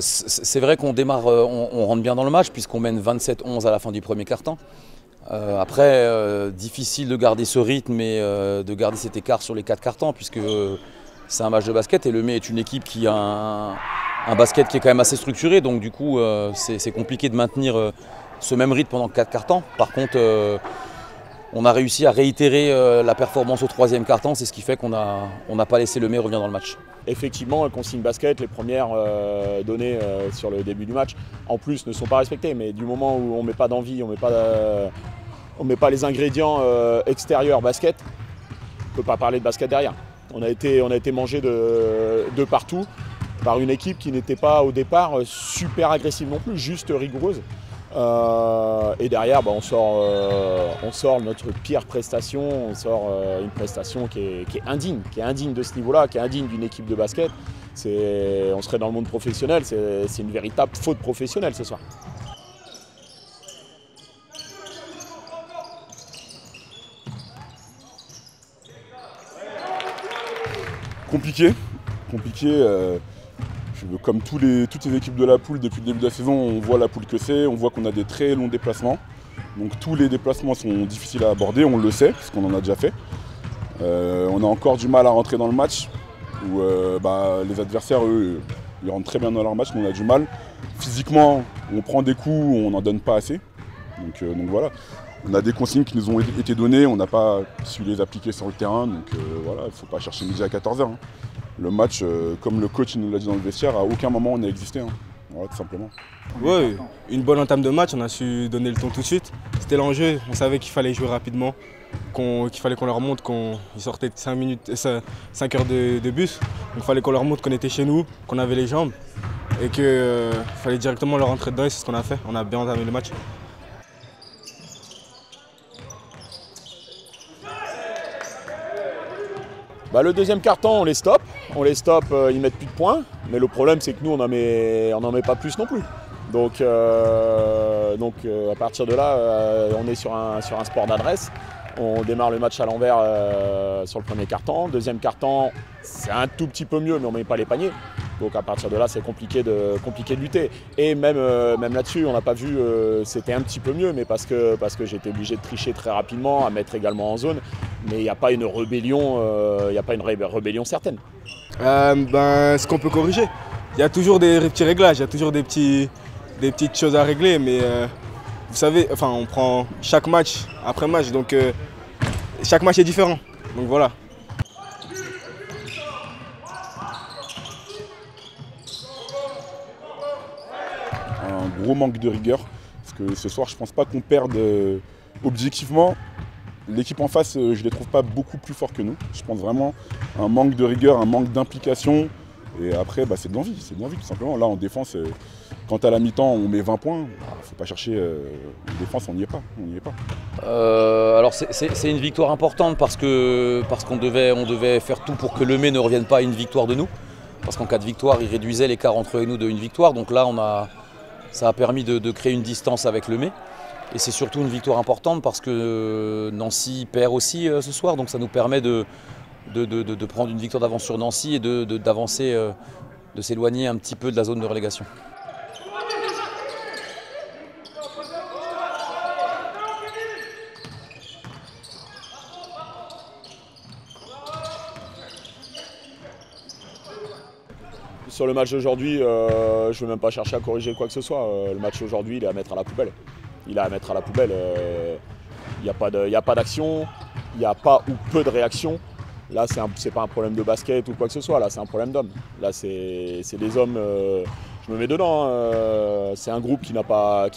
C'est vrai qu'on démarre, on rentre bien dans le match puisqu'on mène 27-11 à la fin du premier quart-temps. Après, difficile de garder ce rythme et de garder cet écart sur les 4 quart-temps puisque c'est un match de basket et le Mets est une équipe qui a un basket qui est quand même assez structuré. Donc du coup, c'est compliqué de maintenir ce même rythme pendant 4 quart-temps. Par contre, on a réussi à réitérer la performance au 3e quart-temps. C'est ce qui fait qu'on n'a pas laissé le Mets revenir dans le match. Effectivement, consigne basket, les premières données sur le début du match, en plus, ne sont pas respectées. Mais du moment où on ne met pas d'envie, on ne met pas les ingrédients extérieurs basket, on ne peut pas parler de basket derrière. On a été mangé de partout par une équipe qui n'était pas au départ super agressive non plus, juste rigoureuse. Et derrière, on sort notre pire prestation, on sort une prestation qui est indigne de ce niveau-là, qui est indigne d'une équipe de basket. On serait dans le monde professionnel, c'est une véritable faute professionnelle ce soir. Compliqué. Comme toutes les équipes de la poule depuis le début de la saison, on voit la poule que c'est, on voit qu'on a des très longs déplacements. Donc tous les déplacements sont difficiles à aborder, on le sait, parce qu'on en a déjà fait. On a encore du mal à rentrer dans le match, où les adversaires, eux, ils rentrent très bien dans leur match, mais on a du mal. Physiquement, on prend des coups, on n'en donne pas assez. Donc voilà. On a des consignes qui nous ont été données, on n'a pas su les appliquer sur le terrain, donc voilà, il ne faut pas chercher midi à 14h. Hein. Le match, comme le coach nous l'a dit dans le vestiaire, à aucun moment on a existé, hein. Voilà, tout simplement. Oui, une bonne entame de match, on a su donner le ton tout de suite. C'était l'enjeu, on savait qu'il fallait jouer rapidement, qu'il fallait qu'on leur montre qu'ils sortaient de 5 heures de bus. Donc il fallait qu'on leur montre qu'on était chez nous, qu'on avait les jambes et qu'il fallait directement leur rentrer dedans et c'est ce qu'on a fait. On a bien entamé le match. Le deuxième quart-temps, on les stoppe, ils mettent plus de points, mais le problème c'est que nous on n'en met pas plus non plus. Donc à partir de là, on est sur un sport d'adresse. On démarre le match à l'envers sur le premier quart-temps. Deuxième quart-temps, c'est un tout petit peu mieux, mais on ne met pas les paniers. Donc à partir de là, c'est compliqué de lutter. Et même là-dessus, on n'a pas vu, c'était un petit peu mieux, mais parce que j'étais obligé de tricher très rapidement, à mettre également en zone. Mais il n'y a pas une rébellion, rébellion certaine. Ce qu'on peut corriger, il y a toujours des petits réglages, il y a toujours des petites choses à régler, mais vous savez, on prend chaque match après match, donc chaque match est différent. Donc voilà. Un gros manque de rigueur, parce que ce soir je pense pas qu'on perde objectivement. L'équipe en face, je ne les trouve pas beaucoup plus forts que nous. Je pense vraiment un manque de rigueur, un manque d'implication. Et après, c'est de l'envie tout simplement. Là en défense, quand à la mi-temps on met 20 points, il ne faut pas chercher. En défense, on n'y est pas. Alors c'est une victoire importante parce qu'on devait faire tout pour que le Mets ne revienne pas à une victoire de nous. Parce qu'en cas de victoire, il réduisait l'écart entre eux et nous de une victoire. Donc là, ça a permis de créer une distance avec le Mets. Et c'est surtout une victoire importante parce que Nancy perd aussi ce soir. Donc ça nous permet de prendre une victoire d'avance sur Nancy et d'avancer, de s'éloigner un petit peu de la zone de relégation. Sur le match d'aujourd'hui, je ne vais même pas chercher à corriger quoi que ce soit. Le match d'aujourd'hui, il est à mettre à la poubelle. Il n'y a pas d'action, il n'y a pas ou peu de réaction. Là, c'est pas un problème de basket ou quoi que ce soit, là, c'est un problème d'hommes. Là, c'est des hommes, je me mets dedans, hein. C'est un groupe qui a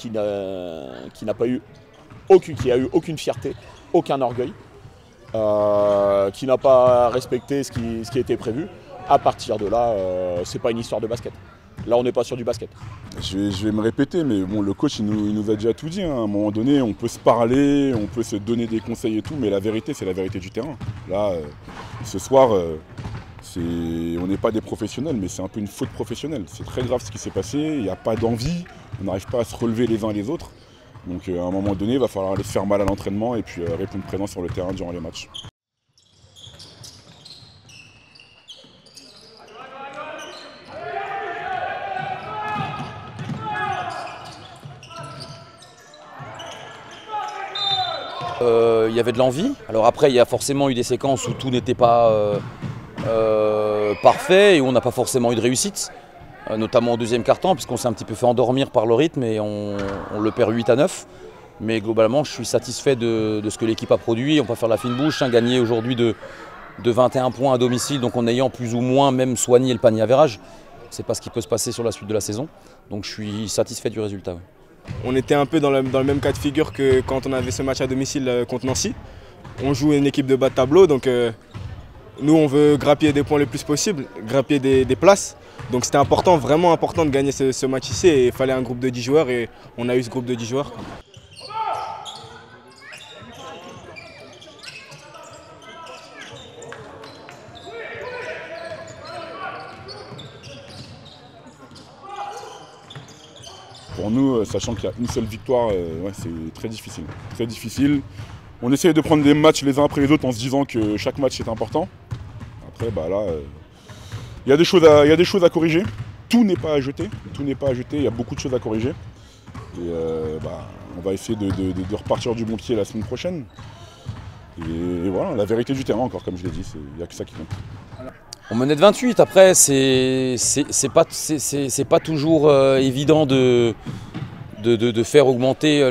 eu aucune fierté, aucun orgueil, qui n'a pas respecté ce qui était prévu. À partir de là, c'est pas une histoire de basket. Là, on n'est pas sur du basket. Je vais me répéter, mais bon, le coach il nous a déjà tout dit. Hein. À un moment donné, on peut se parler, on peut se donner des conseils et tout, mais la vérité, c'est la vérité du terrain. Là, ce soir, on n'est pas des professionnels, mais c'est un peu une faute professionnelle. C'est très grave ce qui s'est passé, il n'y a pas d'envie, on n'arrive pas à se relever les uns les autres. Donc à un moment donné, il va falloir aller se faire mal à l'entraînement et puis répondre présent sur le terrain durant les matchs. Il y avait de l'envie. Alors après, il y a forcément eu des séquences où tout n'était pas parfait et où on n'a pas forcément eu de réussite, notamment au deuxième quart-temps, puisqu'on s'est un petit peu fait endormir par le rythme et on le perd 8-9. Mais globalement, je suis satisfait de ce que l'équipe a produit. On peut faire la fine bouche, gagner aujourd'hui de 21 points à domicile, donc en ayant plus ou moins même soigné le panier avérage. C'est pas ce qui peut se passer sur la suite de la saison. Donc je suis satisfait du résultat. Ouais. On était un peu dans le même cas de figure que quand on avait ce match à domicile contre Nancy. On joue une équipe de bas de tableau, donc nous on veut grappiller des points le plus possible, grappiller des places. Donc c'était important, vraiment important de gagner ce match ici et il fallait un groupe de 10 joueurs et on a eu ce groupe de 10 joueurs. Pour nous, sachant qu'il y a une seule victoire, ouais, c'est très difficile. Très difficile. On essaye de prendre des matchs les uns après les autres en se disant que chaque match est important. Après, bah là, il y a des choses à corriger. Tout n'est pas à jeter. Tout n'est pas à jeter. Il y a beaucoup de choses à corriger. Et on va essayer de repartir du bon pied la semaine prochaine. Et voilà, la vérité du terrain encore, comme je l'ai dit, il n'y a que ça qui compte. On menait de 28, après c'est pas toujours évident de faire augmenter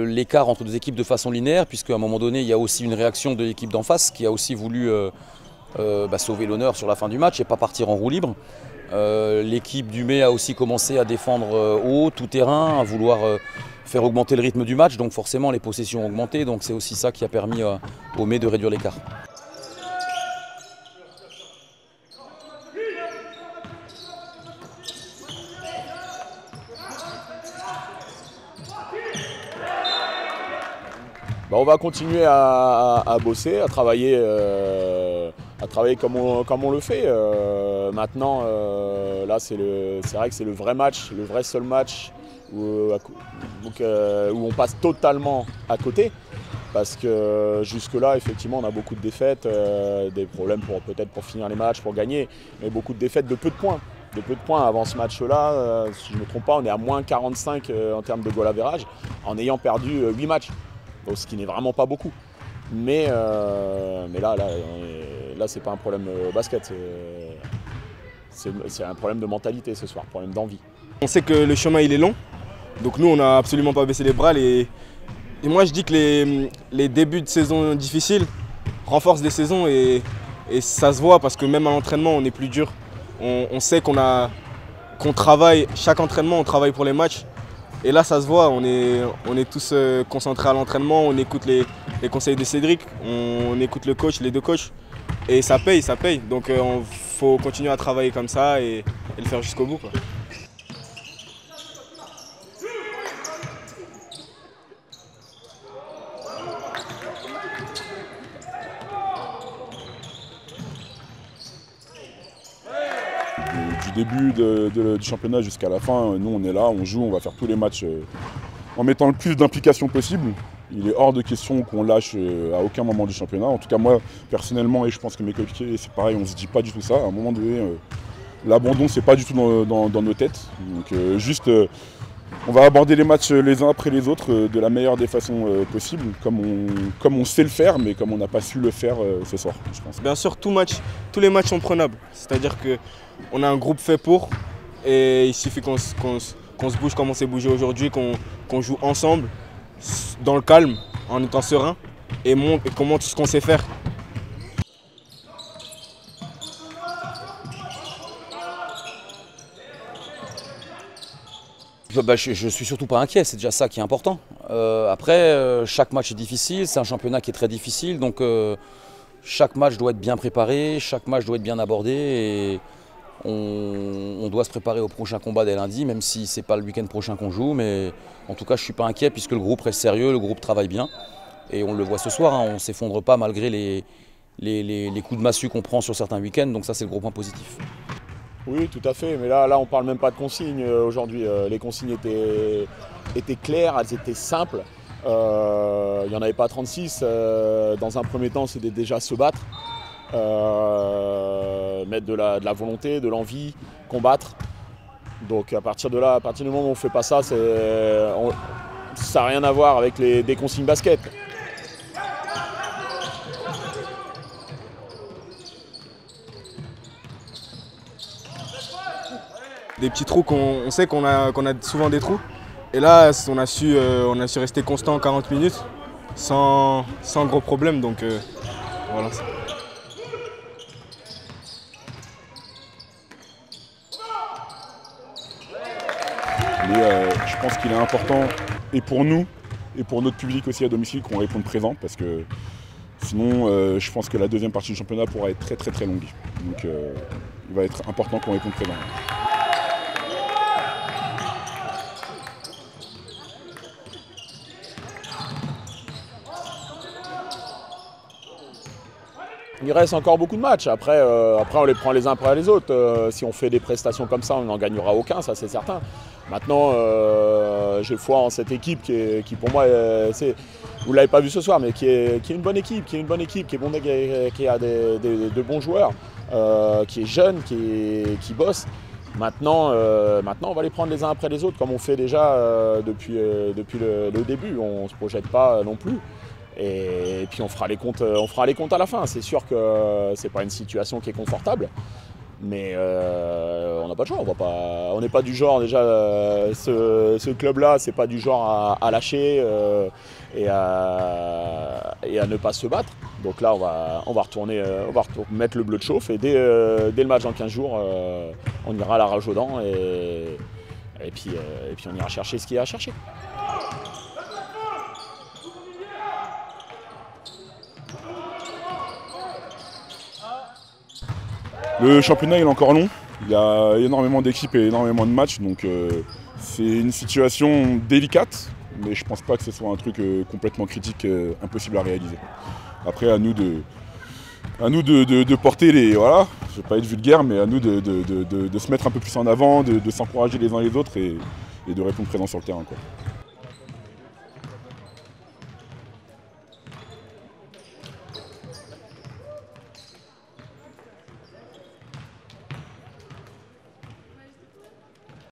l'écart entre deux équipes de façon linéaire, puisqu'à un moment donné il y a aussi une réaction de l'équipe d'en face qui a aussi voulu sauver l'honneur sur la fin du match et pas partir en roue libre. L'équipe du Mai a aussi commencé à défendre haut, tout terrain, à vouloir faire augmenter le rythme du match, donc forcément les possessions ont augmenté, donc c'est aussi ça qui a permis au Mai de réduire l'écart. On va continuer à bosser, à travailler comme on le fait. Maintenant, là, c'est vrai que c'est le vrai match, le vrai seul match où on passe totalement à côté. Parce que jusque-là, effectivement, on a beaucoup de défaites, des problèmes peut-être pour finir les matchs, pour gagner, mais beaucoup de défaites de peu de points. De peu de points avant ce match-là, si je ne me trompe pas, on est à moins 45 en termes de goal average, en ayant perdu 8 matchs. Donc, ce qui n'est vraiment pas beaucoup. Mais là c'est pas un problème basket, c'est un problème de mentalité ce soir, un problème d'envie. On sait que le chemin il est long, donc nous on n'a absolument pas baissé les bras. Et moi je dis que les débuts de saison difficiles renforcent des saisons et ça se voit parce que même à l'entraînement on est plus dur. On sait qu'on travaille, chaque entraînement on travaille pour les matchs. Et là, ça se voit, on est tous concentrés à l'entraînement, on écoute les conseils de Cédric, on écoute le coach, les deux coachs. Et ça paye. Donc il faut continuer à travailler comme ça et le faire jusqu'au bout, quoi. Du début du championnat jusqu'à la fin, nous on est là, on joue, on va faire tous les matchs en mettant le plus d'implication possible. Il est hors de question qu'on lâche à aucun moment du championnat. En tout cas moi personnellement et je pense que mes coéquipiers c'est pareil, on ne se dit pas du tout ça. À un moment donné, l'abandon c'est pas du tout dans nos têtes. Donc on va aborder les matchs les uns après les autres de la meilleure des façons possibles, comme on sait le faire, mais comme on n'a pas su le faire ce soir, je pense. Bien sûr, tous les matchs sont prenables. C'est-à-dire qu'on a un groupe fait pour, et il suffit qu'on se bouge comme on s'est bougé aujourd'hui, qu'on joue ensemble, dans le calme, en étant serein, et qu'on montre ce qu'on sait faire. Je suis surtout pas inquiet, c'est déjà ça qui est important. Après, chaque match est difficile, c'est un championnat qui est très difficile, donc chaque match doit être bien préparé, chaque match doit être bien abordé et on doit se préparer au prochain combat dès lundi, même si ce n'est pas le week-end prochain qu'on joue, mais en tout cas je ne suis pas inquiet puisque le groupe reste sérieux, le groupe travaille bien et on le voit ce soir, on ne s'effondre pas malgré les coups de massue qu'on prend sur certains week-ends, donc ça c'est le gros point positif. Oui, tout à fait, mais là on ne parle même pas de consignes aujourd'hui. Les consignes étaient claires, elles étaient simples. Il n'y en avait pas 36. Dans un premier temps, c'était déjà se battre, mettre de la volonté, de l'envie, combattre. Donc à partir de là, à partir du moment où on ne fait pas ça, ça n'a rien à voir avec des consignes basket. des petits trous qu'on sait qu'on a souvent des trous. Et là, on a su rester constant 40 minutes sans gros problème. Donc voilà. Mais je pense qu'il est important, et pour nous, et pour notre public aussi à domicile, qu'on réponde présent, parce que sinon, je pense que la deuxième partie du championnat pourra être très très très longue. Donc il va être important qu'on réponde présent. Il reste encore beaucoup de matchs. Après, on les prend les uns après les autres. Si on fait des prestations comme ça, on n'en gagnera aucun, ça c'est certain. Maintenant, j'ai foi en cette équipe qui pour moi, vous ne l'avez pas vu ce soir, mais qui est une bonne équipe, qui a de bons joueurs, qui est jeune, qui bosse. Maintenant, on va les prendre les uns après les autres, comme on fait déjà depuis le début. On ne se projette pas non plus. Et puis on fera les comptes à la fin. C'est sûr que c'est pas une situation qui est confortable, mais on n'a pas de choix. On n'est pas du genre déjà. Ce club-là, c'est pas du genre à lâcher et à ne pas se battre. Donc là, on va mettre le bleu de chauffe et dès le match dans 15 jours, on ira à la rage aux dents et puis on ira chercher ce qu'il y a à chercher. Le championnat il est encore long, il y a énormément d'équipes et énormément de matchs, donc c'est une situation délicate, mais je pense pas que ce soit un truc complètement critique, impossible à réaliser. Après à nous de porter les. Voilà, je ne vais pas être vulgaire, mais à nous de se mettre un peu plus en avant, de s'encourager les uns les autres et de répondre présent sur le terrain, quoi.